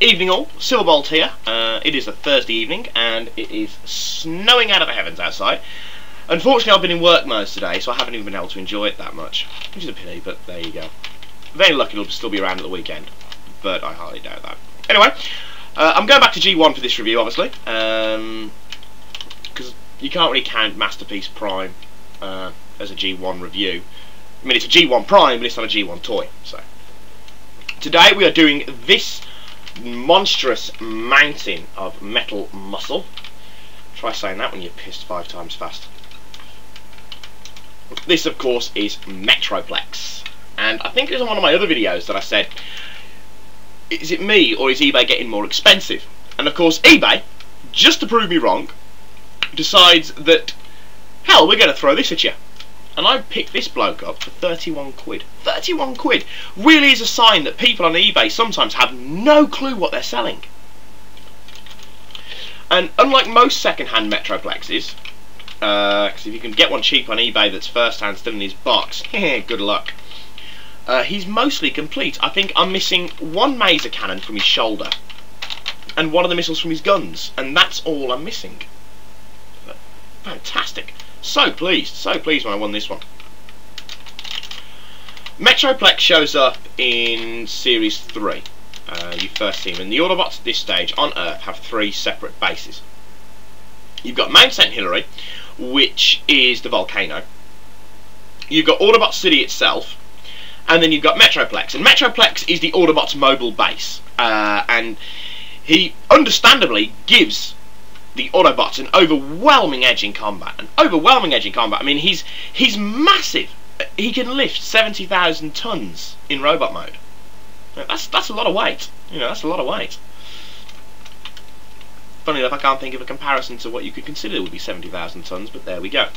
Evening all, Silverbolt here. It is a Thursday evening and it is snowing out of the heavens outside. Unfortunately I've been in work mode today, so I haven't even been able to enjoy it that much, which is a pity, but there you go. Very lucky it'll still be around at the weekend, but I hardly doubt that. Anyway, I'm going back to G1 for this review, obviously, because you can't really count Masterpiece Prime as a G1 review. I mean, it's a G1 Prime, but it's not a G1 toy. So today we are doing this monstrous mountain of metal muscle. Try saying that when you're pissed 5 times fast. This, of course, is Metroplex, and I think it was on one of my other videos that I said, is it me or is eBay getting more expensive? And of course eBay, just to prove me wrong, decides that, hell, we're going to throw this at you. And I picked this bloke up for 31 quid. 31 quid really is a sign that people on eBay sometimes have no clue what they're selling. And unlike most second-hand Metroplexes, because if you can get one cheap on eBay that's first-hand still in his box, good luck. He's mostly complete. I think I'm missing one Maser cannon from his shoulder and one of the missiles from his guns, and that's all I'm missing. Fantastic. So pleased when I won this one. Metroplex shows up in Series 3. You first see him, and the Autobots at this stage on Earth have 3 separate bases. You've got Mount St. Hilary, which is the volcano. You've got Autobot City itself, and then you've got Metroplex. And Metroplex is the Autobots' mobile base, and he understandably gives the Autobots an overwhelming edge in combat. I mean, he's massive. He can lift 70,000 tons in robot mode. That's a lot of weight. You know, that's a lot of weight. Funny enough, I can't think of a comparison to what you could consider would be 70,000 tons, but there we go.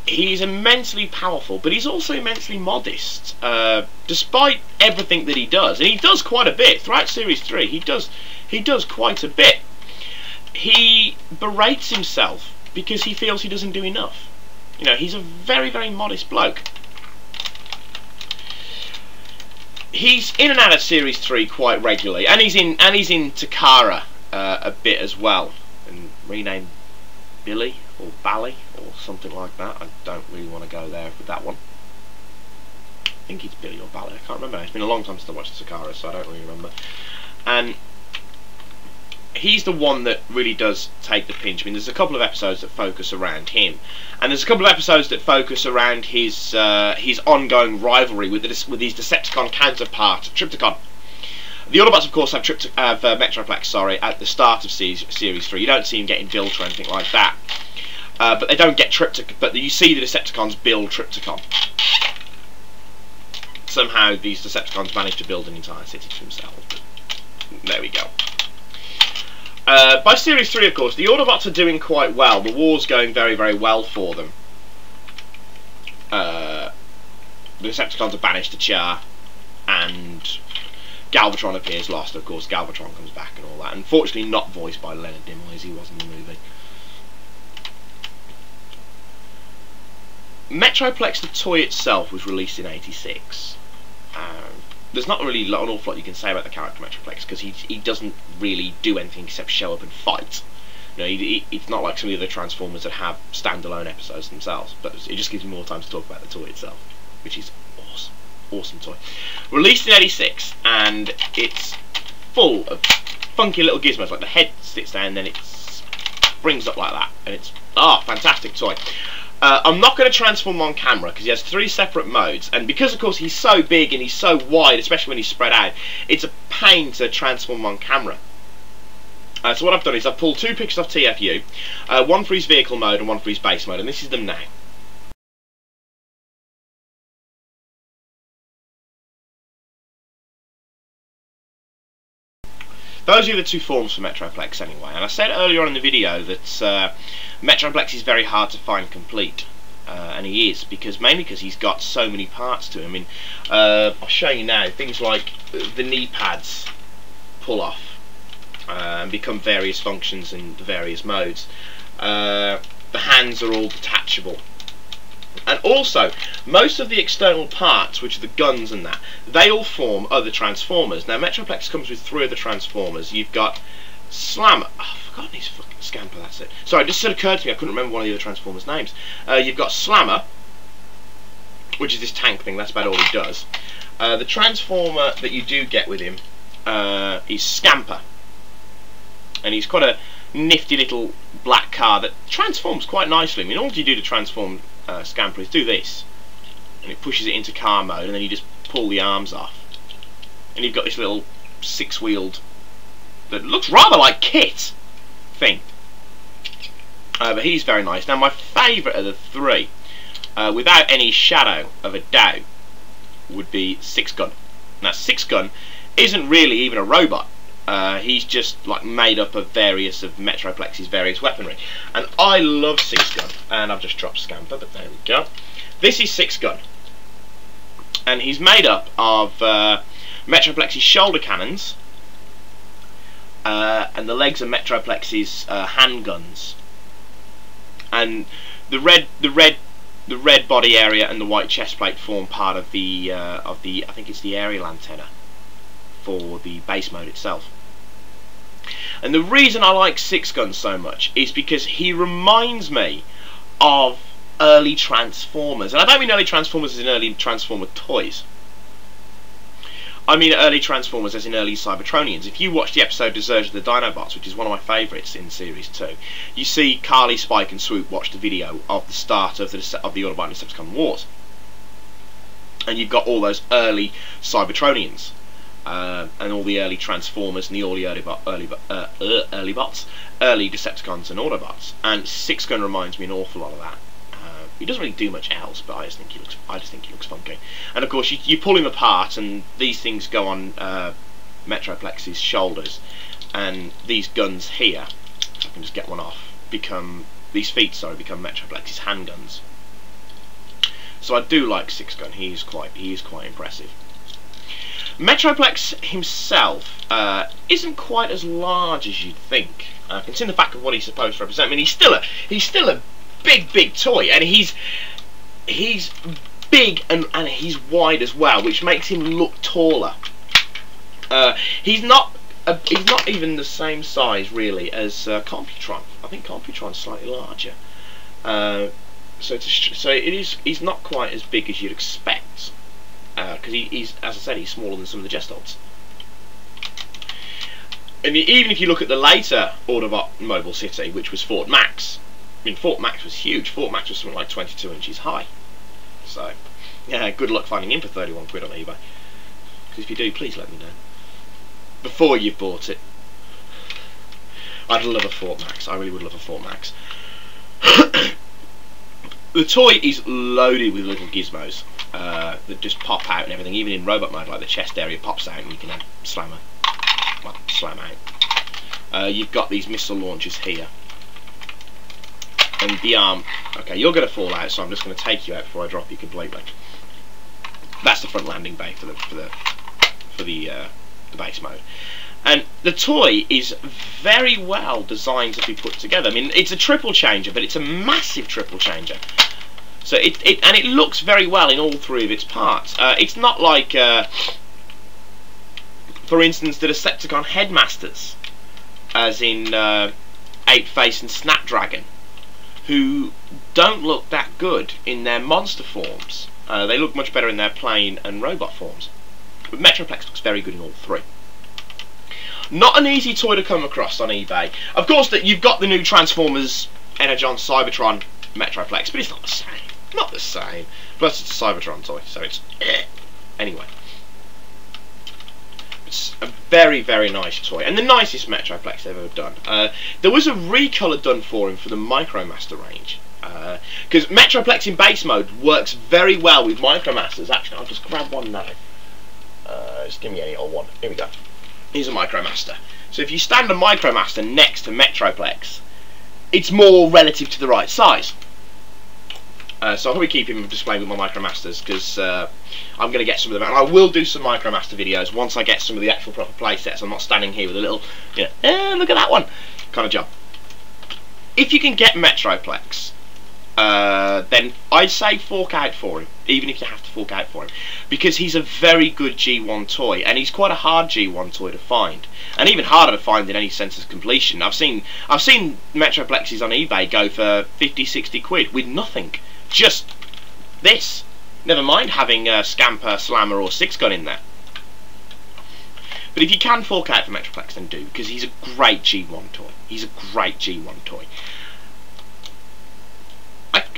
He's immensely powerful, but he's also immensely modest. Despite everything that he does, and he does quite a bit throughout Series 3. He does quite a bit. He berates himself because he feels he doesn't do enough. You know, he's a very, very modest bloke. He's in and out of Series 3 quite regularly, and he's in Takara a bit as well, and renamed Billy or Bally or something like that. I don't really want to go there with that one. I think it's Billy or Bally. I can't remember. It's been a long time since I watched Takara, so I don't really remember. And he's the one that really does take the pinch. I mean, there's a couple of episodes that focus around him, and there's a couple of episodes that focus around his ongoing rivalry with his Decepticon counterpart, Trypticon. The Autobots, of course, have Metroplex, at the start of Series 3. You don't see him getting built or anything like that, but they don't get Trypticon. But you see the Decepticons build Trypticon. Somehow, these Decepticons manage to build an entire city to themselves. But there we go. By Series 3, of course, the Autobots are doing quite well. The war's going very, very well for them. The Decepticons are banished to Char, and Galvatron appears lost. Of course, Galvatron comes back and all that. Unfortunately, not voiced by Leonard Nimoy as he was in the movie. Metroplex, the toy itself, was released in '86. There's not really an awful lot you can say about the character Metroplex, because he doesn't really do anything except show up and fight. You know, it's not like some of the other Transformers that have standalone episodes themselves, but it just gives me more time to talk about the toy itself, which is awesome. Awesome toy. Released in '86, and it's full of funky little gizmos, like the head sits down and then it springs up like that, and it's fantastic toy. I'm not going to transform on camera because he has 3 separate modes, and because of course he's so big and he's so wide, especially when he's spread out, it's a pain to transform on camera. So what I've done is I've pulled 2 pictures off TFU, one for his vehicle mode and one for his base mode, and this is them now. Those are the 2 forms for Metroplex anyway, and I said earlier on in the video that Metroplex is very hard to find complete, and he is, mainly because he's got so many parts to him. I mean, I'll show you now, things like the knee pads pull off and become various functions in the various modes. The hands are all detachable. And also, most of the external parts, which are the guns and that, they all form other Transformers. Now, Metroplex comes with 3 other Transformers. You've got Slammer. Oh, I've forgotten his fucking Scamper, that's it. Sorry, it just occurred to me, I couldn't remember one of the other Transformers' names. You've got Slammer, which is this tank thing, that's about all he does. The Transformer that you do get with him is Scamper. And he's quite a nifty little black car that transforms quite nicely. I mean, all you do to transform Scamper is do this, and it pushes it into car mode, and then you just pull the arms off, and you've got this little 6-wheeled that looks rather like Kit thing. But he's very nice. Now, my favourite of the 3, without any shadow of a doubt, would be 6-Gun. Now, 6-Gun isn't really even a robot. He's just like made up of various of Metroplex's various weaponry, and I love 6-Gun. And I've just dropped Scamper, but there we go. This is 6-Gun, and he's made up of Metroplex's shoulder cannons, and the legs are Metroplex's handguns, and the red body area and the white chest plate form part of the I think it's the aerial antenna for the base mode itself. And the reason I like 6-Gun so much is because he reminds me of early Transformers. And I don't mean early Transformers as in early Transformer toys. I mean early Transformers as in early Cybertronians. If you watch the episode Desertion of the Dinobots, which is one of my favourites in Series 2, you see Carly, Spike and Swoop watch the video of the start of the Autobot and Decepticon Wars. And you've got all those early Cybertronians. And all the early Transformers and the early Decepticons and Autobots, and 6-Gun reminds me an awful lot of that. He doesn't really do much else, but I just think he looks funky. And of course, you pull him apart, and these things go on Metroplex's shoulders, and these guns here, if I can just get one off, become Metroplex's handguns. So I do like 6-Gun. He is quite impressive. Metroplex himself isn't quite as large as you'd think, considering the fact of what he's supposed to represent. I mean, he's still a big toy, and he's big and he's wide as well, which makes him look taller. He's not even the same size really as Computron. I think Computron's slightly larger. He's not quite as big as you'd expect. Because he's, as I said, he's smaller than some of the Gestods. And even if you look at the later Autobot Mobile City, which was Fort Max, I mean, Fort Max was huge. Fort Max was something like 22 inches high. So, yeah, good luck finding him for 31 quid on eBay. Because if you do, please let me know. Before you've bought it. I'd love a Fort Max. I really would love a Fort Max. The toy is loaded with little gizmos that just pop out and everything. Even in robot mode, like the chest area pops out and you can slam out. You've got these missile launchers here, and the arm. Okay, you're going to fall out, so I'm just going to take you out before I drop you completely. That's the front landing bay for the base mode. And the toy is very well designed to be put together. I mean, it's a triple changer, but it's a massive triple changer. So it looks very well in all 3 of its parts. It's not like, for instance, the Decepticon Headmasters, as in 8-Face and Snapdragon, who don't look that good in their monster forms. They look much better in their plane and robot forms. But Metroplex looks very good in all 3. Not an easy toy to come across on eBay. Of course, that you've got the new Transformers Energon Cybertron Metroplex, but it's not the same. Not the same. Plus, it's a Cybertron toy, so it's anyway. It's a very, very nice toy, and the nicest Metroplex they've ever done. There was a recolour done for him for the Micromaster range, because Metroplex in base mode works very well with Micromasters. Actually, I'll just grab one now. Just give me any old one. Here we go. Here's a Micromaster. So if you stand a Micromaster next to Metroplex, it's more relative to the right size. So I'll probably keep him displayed with my Micromasters, because I'm going to get some of them out. And I will do some Micromaster videos once I get some of the actual proper playsets. I'm not standing here with a little, you know, look at that one kind of job. If you can get Metroplex then I'd say fork out for him, even if you have to fork out for him, because he's a very good G1 toy, and he's quite a hard G1 toy to find, and even harder to find in any sense of completion. I've seen Metroplexes on eBay go for 50, 60 quid with nothing, just this. Never mind having a Scamper, Slammer, or Six Gun in there. But if you can fork out for Metroplex, then do, because he's a great G1 toy. He's a great G1 toy.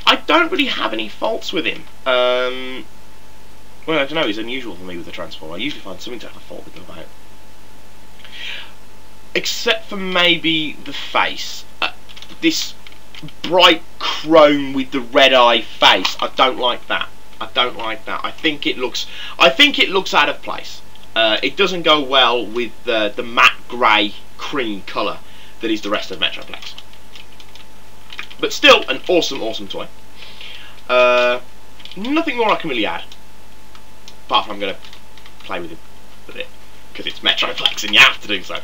I don't really have any faults with him. Well, I don't know, he's unusual for me with the Transformer. I usually find something to have a fault with him about. Except for maybe the face. This bright chrome with the red eye face. I don't like that. I don't like that. I think it looks out of place. It doesn't go well with the matte grey cream colour that is the rest of Metroplex. But still, an awesome, awesome toy. Nothing more I can really add. Apart from I'm going to play with it a bit, because it's Metroplex and you have to do so.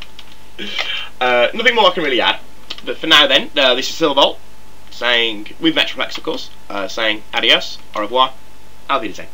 Nothing more I can really add. But for now then, this is Silverbolt, saying, with Metroplex of course, saying adios, au revoir, auf Wiedersehen.